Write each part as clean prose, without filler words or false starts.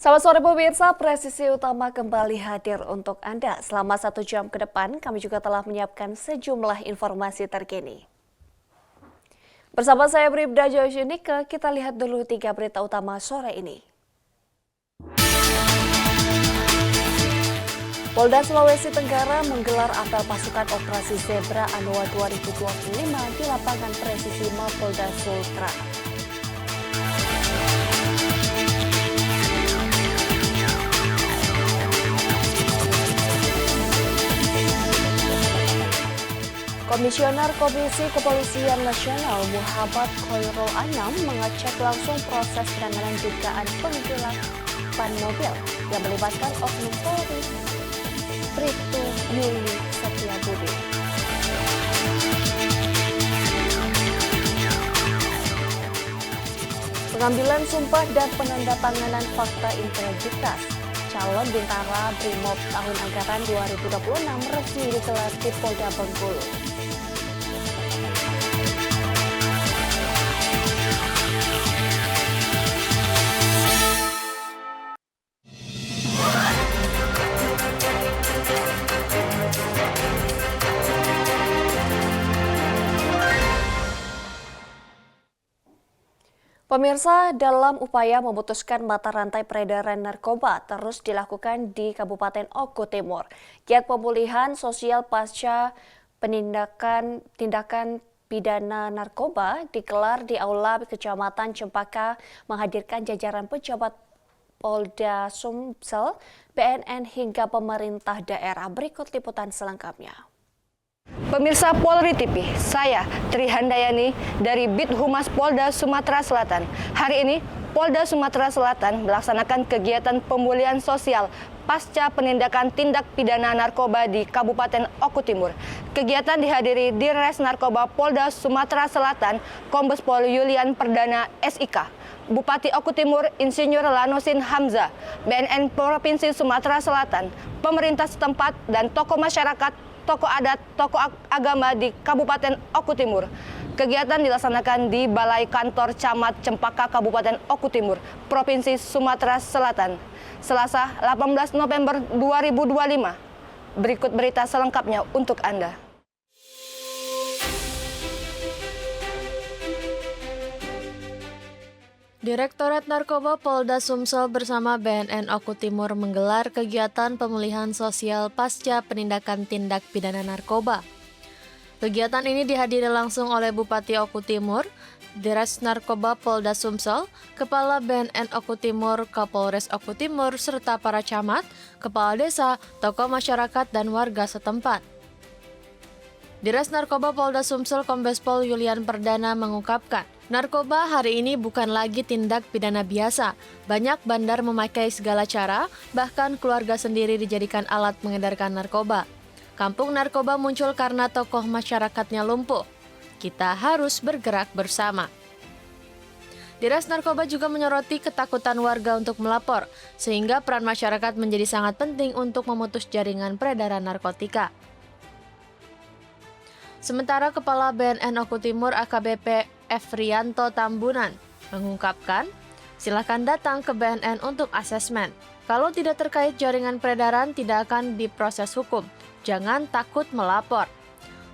Selamat sore pemirsa, Presisi Utama kembali hadir untuk Anda. Selama 1 jam ke depan, kami juga telah menyiapkan sejumlah informasi terkini. Bersama saya Bribda Joyunika, kita lihat dulu 3 berita utama sore ini. Polda Sulawesi Tenggara menggelar apel pasukan Operasi Zebra Anoa 2025 di lapangan Presisi Mapolda Sultra. Komisioner Komisi Kepolisian Nasional Muhammad Khairul Anam mengecek langsung proses penanganan dugaan penggelapan mobil yang melibatkan oknum Polri, Bribtu Yuli Setiabudi. Pengambilan sumpah dan penandatanganan fakta integritas calon Bintara Brimob tahun anggaran 2026 resmi digelar di Polda Bengkulu. Pemirsa, dalam upaya memutuskan mata rantai peredaran narkoba terus dilakukan di Kabupaten Oku Timur. Giat pemulihan sosial pasca tindakan pidana narkoba digelar di Aula Kecamatan Cempaka menghadirkan jajaran pejabat Polda Sumsel, BNN hingga pemerintah daerah. Berikut liputan selengkapnya. Pemirsa Polri TV, saya Tri Handayani dari Bid Humas Polda Sumatera Selatan. Hari ini Polda Sumatera Selatan melaksanakan kegiatan pemulihan sosial pasca penindakan tindak pidana narkoba di Kabupaten Oku Timur. Kegiatan dihadiri Dirres Narkoba Polda Sumatera Selatan, Kombes Pol Yulian Perdana SIK, Bupati Oku Timur Insinyur Lanusin Hamzah, BNN Provinsi Sumatera Selatan, pemerintah setempat dan tokoh masyarakat, tokoh adat, tokoh agama di Kabupaten Oku Timur. Kegiatan dilaksanakan di Balai Kantor Camat Cempaka Kabupaten Oku Timur, Provinsi Sumatera Selatan, Selasa 18 November 2025. Berikut berita selengkapnya untuk Anda. Direktorat Narkoba Polda Sumsel bersama BNN Oku Timur menggelar kegiatan pemulihan sosial pasca penindakan tindak pidana narkoba. Kegiatan ini dihadiri langsung oleh Bupati Oku Timur, Dirres Narkoba Polda Sumsel, Kepala BNN Oku Timur, Kapolres Oku Timur, serta para camat, kepala desa, tokoh masyarakat, dan warga setempat. Dirres Narkoba Polda Sumsel Kombes Pol Yulian Perdana mengungkapkan, narkoba hari ini bukan lagi tindak pidana biasa. Banyak bandar memakai segala cara, bahkan keluarga sendiri dijadikan alat mengedarkan narkoba. Kampung narkoba muncul karena tokoh masyarakatnya lumpuh. Kita harus bergerak bersama. Dirres Narkoba juga menyoroti ketakutan warga untuk melapor, sehingga peran masyarakat menjadi sangat penting untuk memutus jaringan peredaran narkotika. Sementara Kepala BNN Oku Timur AKBP Efrianto Tambunan mengungkapkan, silakan datang ke BNN untuk asesmen. Kalau tidak terkait jaringan peredaran tidak akan diproses hukum. Jangan takut melapor.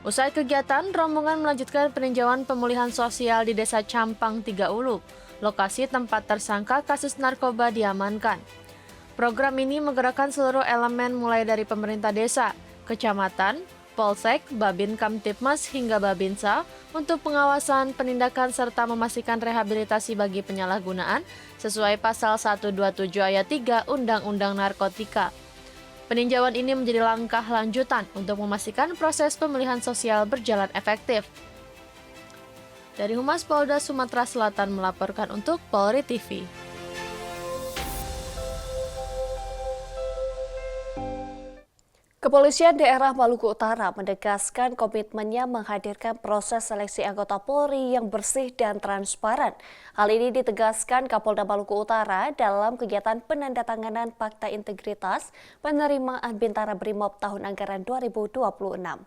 Usai kegiatan, rombongan melanjutkan peninjauan pemulihan sosial di Desa Campang 3 Ulu, lokasi tempat tersangka kasus narkoba diamankan. Program ini menggerakkan seluruh elemen mulai dari pemerintah desa, kecamatan, Polsek, Babin Kamtipmas hingga Babinsa untuk pengawasan, penindakan, serta memastikan rehabilitasi bagi penyalahgunaan sesuai pasal 127 ayat 3 Undang-Undang Narkotika. Peninjauan ini menjadi langkah lanjutan untuk memastikan proses pemulihan sosial berjalan efektif. Dari Humas Polda Sumatera Selatan melaporkan untuk Polri TV. Kepolisian daerah Maluku Utara menegaskan komitmennya menghadirkan proses seleksi anggota Polri yang bersih dan transparan. Hal ini ditegaskan Kapolda Maluku Utara dalam kegiatan penandatanganan Fakta Integritas penerimaan Bintara Brimob tahun anggaran 2026.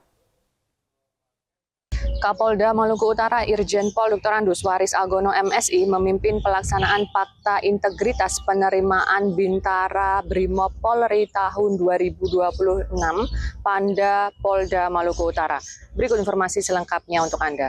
Kapolda Maluku Utara Irjen Pol Dr. Andus Waris Agono MSI memimpin pelaksanaan Fakta Integritas Penerimaan Bintara Brimob Polri tahun 2026 Panda Polda Maluku Utara. Berikut informasi selengkapnya untuk Anda.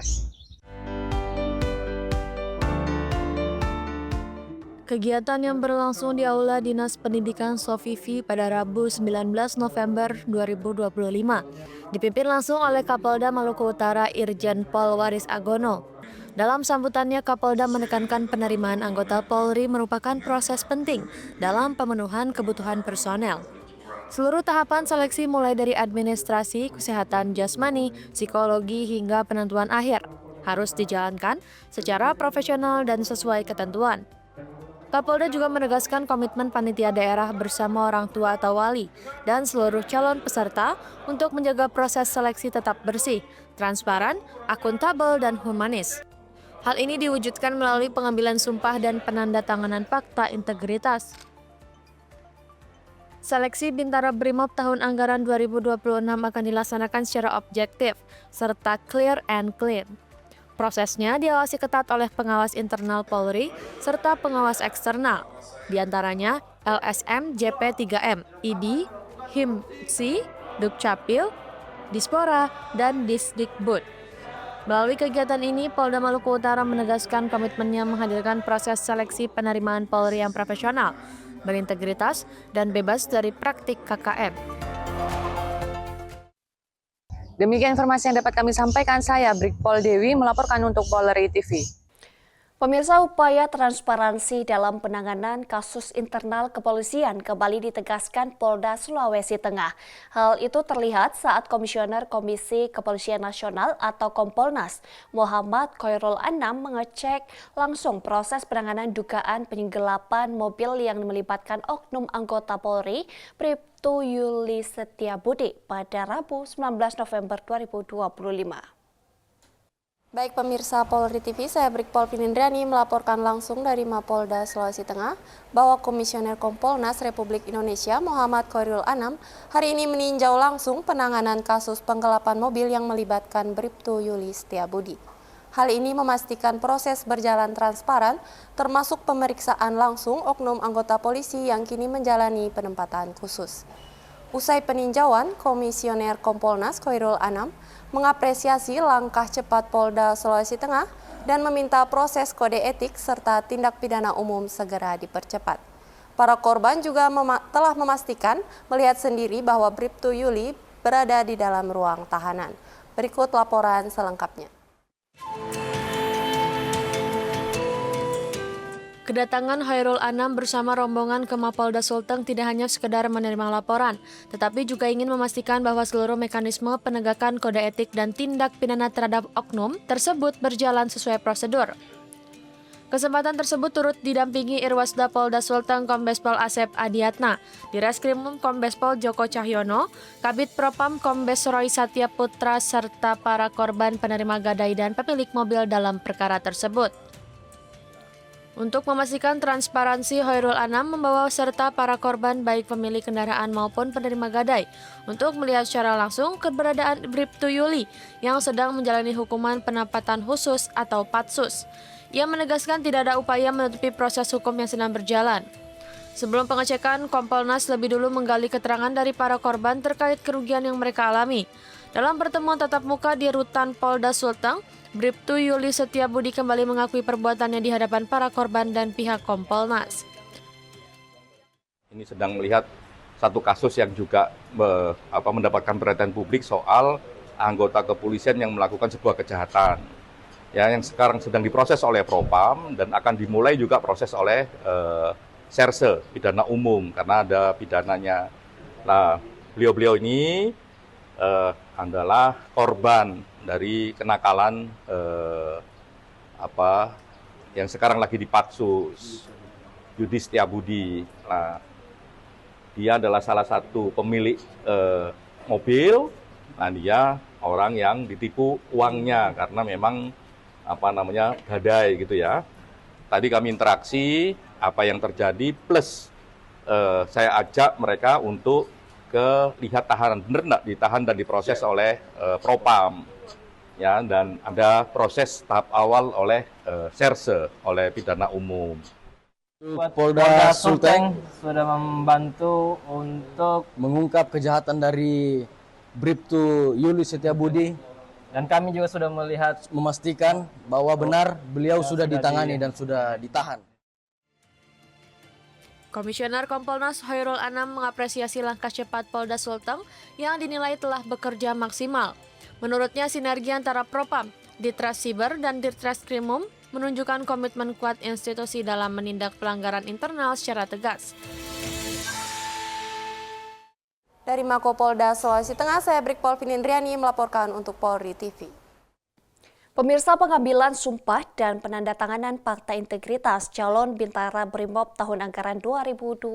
Kegiatan yang berlangsung di Aula Dinas Pendidikan Sofifi pada Rabu 19 November 2025 dipimpin langsung oleh Kapolda Maluku Utara Irjen Pol Waris Agono. Dalam sambutannya, Kapolda menekankan penerimaan anggota Polri merupakan proses penting dalam pemenuhan kebutuhan personel. Seluruh tahapan seleksi mulai dari administrasi, kesehatan jasmani, psikologi hingga penentuan akhir harus dijalankan secara profesional dan sesuai ketentuan. Kapolda juga menegaskan komitmen panitia daerah bersama orang tua atau wali dan seluruh calon peserta untuk menjaga proses seleksi tetap bersih, transparan, akuntabel, dan humanis. Hal ini diwujudkan melalui pengambilan sumpah dan penandatanganan fakta integritas. Seleksi Bintara Brimob tahun anggaran 2026 akan dilaksanakan secara objektif serta clear and clean. Prosesnya diawasi ketat oleh pengawas internal Polri serta pengawas eksternal, diantaranya LSM JP3M, ID, HIMSI, Dukcapil, Dispora, dan Disdikbud. Melalui kegiatan ini, Polda Maluku Utara menegaskan komitmennya menghadirkan proses seleksi penerimaan Polri yang profesional, berintegritas, dan bebas dari praktik KKN. Demikian informasi yang dapat kami sampaikan. Saya Brigpol Dewi melaporkan untuk Polri TV. Pemirsa, upaya transparansi dalam penanganan kasus internal kepolisian kembali ditegaskan Polda Sulawesi Tengah. Hal itu terlihat saat Komisioner Komisi Kepolisian Nasional atau Kompolnas Muhammad Khairul Anam mengecek langsung proses penanganan dugaan penyenggelapan mobil yang melibatkan oknum anggota Polri, Bribtu Yuli Setiabudi pada Rabu 19 November 2025. Baik pemirsa Polri TV, saya Brigpol Pinindrani melaporkan langsung dari Mapolda Sulawesi Tengah bahwa Komisioner Kompolnas Republik Indonesia Muhammad Khairul Anam hari ini meninjau langsung penanganan kasus penggelapan mobil yang melibatkan Bribtu Yuli Setiabudi. Hal ini memastikan proses berjalan transparan, termasuk pemeriksaan langsung oknum anggota polisi yang kini menjalani penempatan khusus. Usai peninjauan, Komisioner Kompolnas Khairul Anam mengapresiasi langkah cepat Polda Sulawesi Tengah dan meminta proses kode etik serta tindak pidana umum segera dipercepat. Para korban juga telah memastikan melihat sendiri bahwa Bribtu Yuli berada di dalam ruang tahanan. Berikut laporan selengkapnya. Kedatangan Khairul Anam bersama rombongan ke Mapolda Sulteng tidak hanya sekedar menerima laporan, tetapi juga ingin memastikan bahwa seluruh mekanisme penegakan kode etik dan tindak pidana terhadap oknum tersebut berjalan sesuai prosedur. Kesempatan tersebut turut didampingi Irwasda Polda Sulteng Kombespol Asep Adiatna, Direskrimum Kombespol Joko Cahyono, Kabid Propam Kombes Roy Satya Putra, serta para korban penerima gadai dan pemilik mobil dalam perkara tersebut. Untuk memastikan transparansi, Khairul Anam membawa serta para korban baik pemilik kendaraan maupun penerima gadai untuk melihat secara langsung keberadaan Bribtu Yuli yang sedang menjalani hukuman penempatan khusus atau patsus. Ia menegaskan tidak ada upaya menutupi proses hukum yang sedang berjalan. Sebelum pengecekan, Kompolnas lebih dulu menggali keterangan dari para korban terkait kerugian yang mereka alami. Dalam pertemuan tatap muka di Rutan Polda Sulteng, Bribtu Yuli Setiabudi kembali mengakui perbuatannya di hadapan para korban dan pihak Kompolnas. Ini sedang melihat satu kasus yang juga mendapatkan perhatian publik soal anggota kepolisian yang melakukan sebuah kejahatan. Ya, yang sekarang sedang diproses oleh Propam dan akan dimulai juga proses oleh Serse, pidana umum, karena ada pidananya. Nah, beliau-beliau ini adalah korban dari kenakalan yang sekarang lagi dipatsus, Yudi Setiabudi. Nah, dia adalah salah satu pemilik mobil. Nah, dia orang yang ditipu uangnya karena memang gadai gitu ya. Tadi kami interaksi apa yang terjadi plus saya ajak mereka untuk lihat tahanan, benar nggak ditahan dan diproses oleh Propam. ya, dan ada proses tahap awal oleh serse, oleh pidana umum. Polda Sulteng sudah membantu untuk mengungkap kejahatan dari Bribtu Yulius Setiabudi, dan kami juga sudah memastikan bahwa benar beliau sudah ditangani dan sudah ditahan. Komisioner Kompolnas Khairul Anam mengapresiasi langkah cepat Polda Sulteng yang dinilai telah bekerja maksimal. Menurutnya sinergi antara Propam, Ditres Siber, dan Ditreskrimum menunjukkan komitmen kuat institusi dalam menindak pelanggaran internal secara tegas. Dari Mako Polda Sulawesi Tengah, saya Brigpol Pinindriani melaporkan untuk Polri TV. Pemirsa, pengambilan sumpah dan penandatanganan fakta integritas calon Bintara Brimob tahun anggaran 2026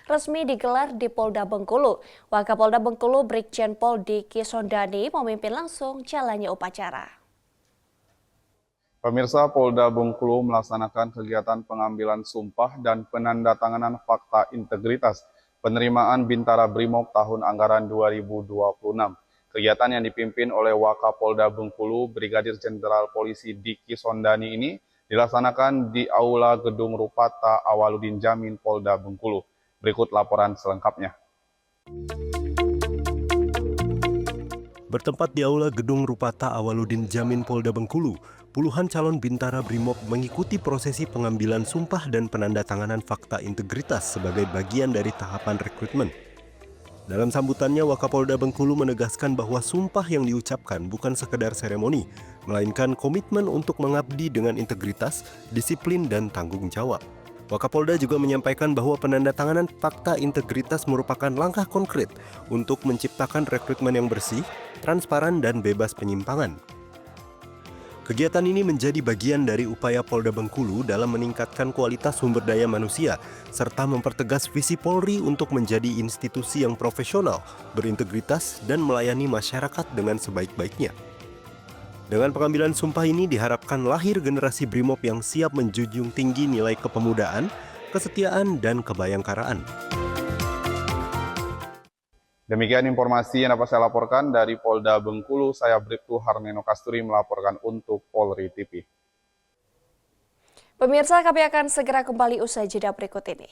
resmi digelar di Polda Bengkulu. Wakapolda Bengkulu Brigjen Pol Diki Sondani memimpin langsung jalannya upacara. Pemirsa, Polda Bengkulu melaksanakan kegiatan pengambilan sumpah dan penandatanganan fakta integritas penerimaan Bintara Brimob tahun anggaran 2026. Kegiatan yang dipimpin oleh Wakapolda Bengkulu, Brigadir Jenderal Polisi Diki Sondani ini dilaksanakan di Aula Gedung Rupata Awaludin Jamin Polda Bengkulu. Berikut laporan selengkapnya. Bertempat di Aula Gedung Rupata Awaludin Jamin Polda Bengkulu, puluhan calon Bintara Brimob mengikuti prosesi pengambilan sumpah dan penandatanganan fakta integritas sebagai bagian dari tahapan rekrutmen. Dalam sambutannya, Wakapolda Bengkulu menegaskan bahwa sumpah yang diucapkan bukan sekedar seremoni, melainkan komitmen untuk mengabdi dengan integritas, disiplin, dan tanggung jawab. Wakapolda juga menyampaikan bahwa penandatanganan fakta integritas merupakan langkah konkret untuk menciptakan rekrutmen yang bersih, transparan, dan bebas penyimpangan. Kegiatan ini menjadi bagian dari upaya Polda Bengkulu dalam meningkatkan kualitas sumber daya manusia, serta mempertegas visi Polri untuk menjadi institusi yang profesional, berintegritas, dan melayani masyarakat dengan sebaik-baiknya. Dengan pengambilan sumpah ini diharapkan lahir generasi Brimob yang siap menjunjung tinggi nilai kepemudaan, kesetiaan, dan kebayangkaraan. Demikian informasi yang dapat saya laporkan dari Polda Bengkulu. Saya Bribtu Harmeno Kasturi melaporkan untuk Polri TV. Pemirsa, kami akan segera kembali usai jeda berikut ini.